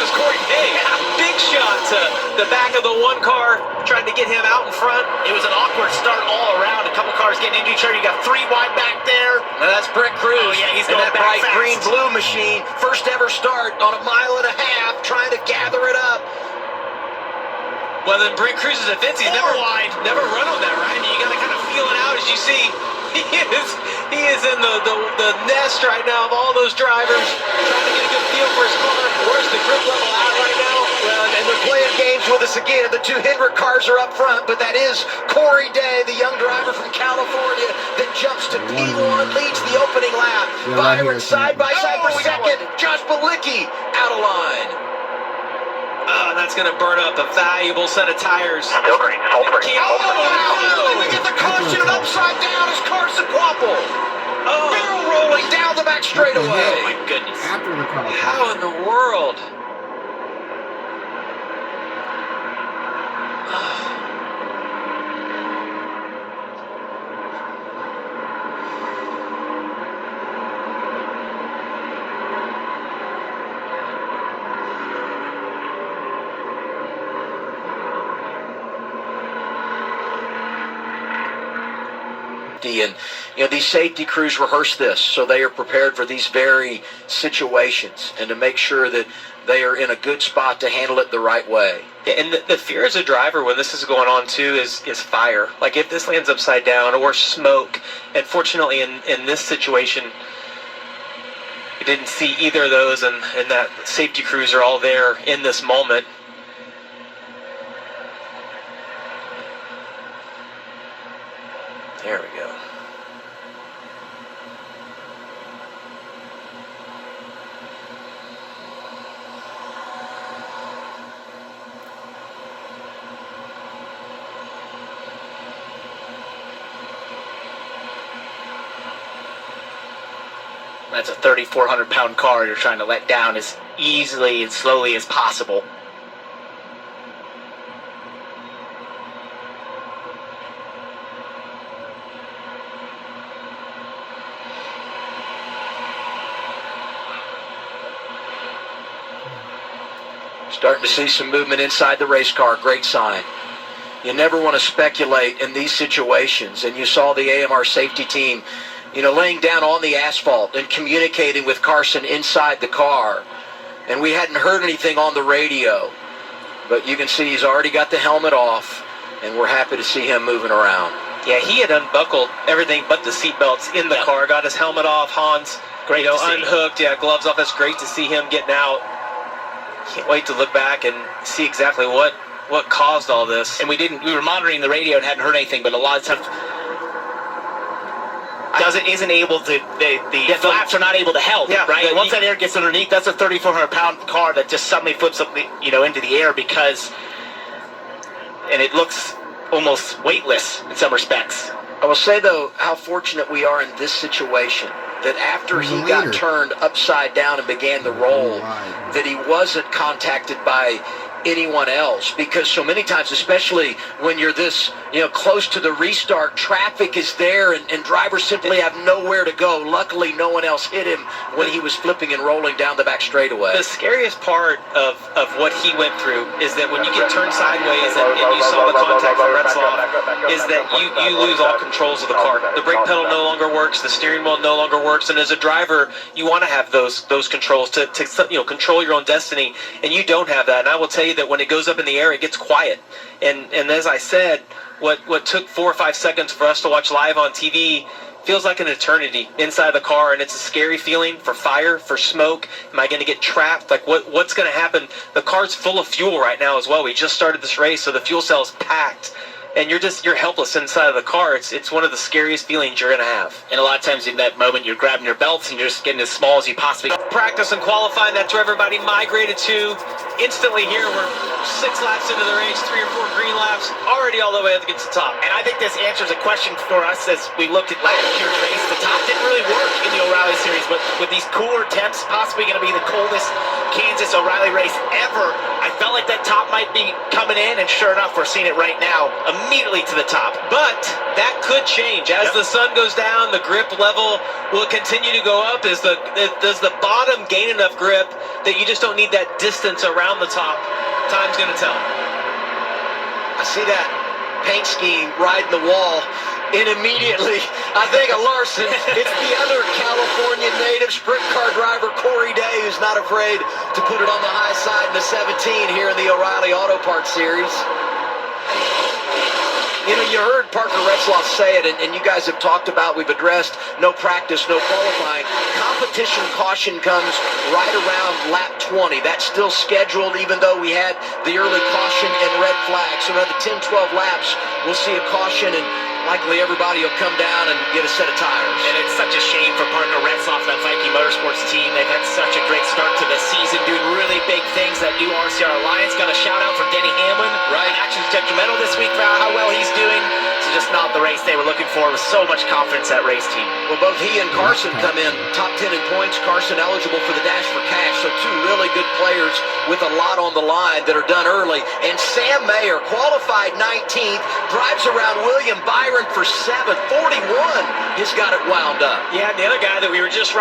is Corey Day. Big shot to the back of the one car, trying to get him out in front. It was an awkward start all around. A couple cars getting into each other. You got 3 wide back there. Now that's Brent Cruz. Oh, yeah, he's going that back bright fast. green-blue machine. First ever start on a 1.5 miles, trying to gather it up. Well, then Brent Cruz is a fence. He's never run on that, right? You got to kind of feel it out as you see. He is in the nest right now of all those drivers, trying to get a good feel for his car. Where's the grip level at right now? Well, and they're playing games with us again. The 2 Hendrick cars are up front, but that is Corey Day, the young driver from California, that jumps to P1, leads the opening lap. Byron side by side for second. Josh Balicki out of line. Oh, that's going to burn up a valuable set of tires. Still green. Hold green. Finally we get the caution and upside down is Carson Quapple. Barrel rolling down the back straightaway. Oh, my goodness. After the caution. How in the world? And these safety crews rehearse this so they are prepared for these very situations and to make sure that they are in a good spot to handle it the right way. And the fear as a driver when this is going on too is fire. Like if this lands upside down, or smoke. And fortunately in this situation, we didn't see either of those, and that safety crews are all there in this moment. There we go. That's a 3,400-pound car you're trying to let down as easily and slowly as possible. Starting to see some movement inside the race car. Great sign. You never want to speculate in these situations, and you saw the AMR safety team laying down on the asphalt and communicating with Carson inside the car. And we hadn't heard anything on the radio. But you can see he's already got the helmet off, and we're happy to see him moving around. Yeah, he had unbuckled everything but the seatbelts in the car, got his helmet off. Hans, Great to see. unhooked, gloves off. That's great to see him getting out. Can't wait to look back and see exactly what caused all this. And we were monitoring the radio and hadn't heard anything, but a lot of times isn't able to, the flaps are not able to help, right? Once that air gets underneath, that's a 3,400-pound car that just suddenly flips up, into the air and it looks almost weightless in some respects. I will say, though, how fortunate we are in this situation, that after he got turned upside down and began the roll, that he wasn't contacted by anyone else, because so many times, especially when you're this close to the restart, traffic is there and drivers simply have nowhere to go. Luckily no one else hit him when he was flipping and rolling down the back straightaway. The scariest part of what he went through is that when you get turned sideways and you saw the contact from Retzloff, is that you lose all controls of the car. The brake pedal no longer works, the steering wheel no longer works, and as a driver you want to have those controls to control your own destiny, and you don't have that. And I will tell you that when it goes up in the air, it gets quiet. And as I said, what took 4 or 5 seconds for us to watch live on TV feels like an eternity inside the car, and it's a scary feeling for fire, for smoke. Am I going to get trapped? Like what's going to happen? The car's full of fuel right now as well. We just started this race, so the fuel cell's packed. And you're helpless inside of the car. It's one of the scariest feelings you're going to have. And a lot of times in that moment, you're grabbing your belts and you're just getting as small as you possibly can. Practice and qualifying, that's where everybody migrated to. Instantly here, we're 6 laps into the race, 3 or 4 green laps, already all the way up against the top. And I think this answers a question for us as we looked at last year's race. The top didn't really work in the O'Reilly Series, but with these cooler temps, possibly going to be the coldest Kansas O'Reilly race ever, I felt like that top might be coming in, and sure enough, we're seeing it right now, immediately to the top. But that could change. As the sun goes down, the grip level will continue to go up. Does the bottom gain enough grip that you just don't need that distance around the top? Time's going to tell. I see that paint scheme riding the wall. And immediately, I think of Larson. It's the other California native sprint car driver, Corey Day, who's not afraid to put it on the high side in the 17 here in the O'Reilly Auto Parts Series. You know, you heard Parker Retzlaff say it, and you guys have talked about, we've addressed no practice, no qualifying. Competition caution comes right around lap 20. That's still scheduled, even though we had the early caution and red flag. So another 10, 12 laps, we'll see a caution, and likely everybody will come down and get a set of tires. And it's such a shame for Parker Retzlaff and that Viking Motorsports team. They've had such a great start to the season, doing really big things. That new RCR Alliance got a shout out from Denny Hamlin. Right. Actions detrimental this week for how well he's doing. So just not the race they were looking for with so much confidence, that race team. Well, both he and Carson come in top 10 in points. Carson eligible for the Dash for Cash. So two really good players with a lot on the line that are done early. And Sam Mayer, qualified 19th, drives around William Byron for 7th. 41 has got it wound up. Yeah, the other guy that we were just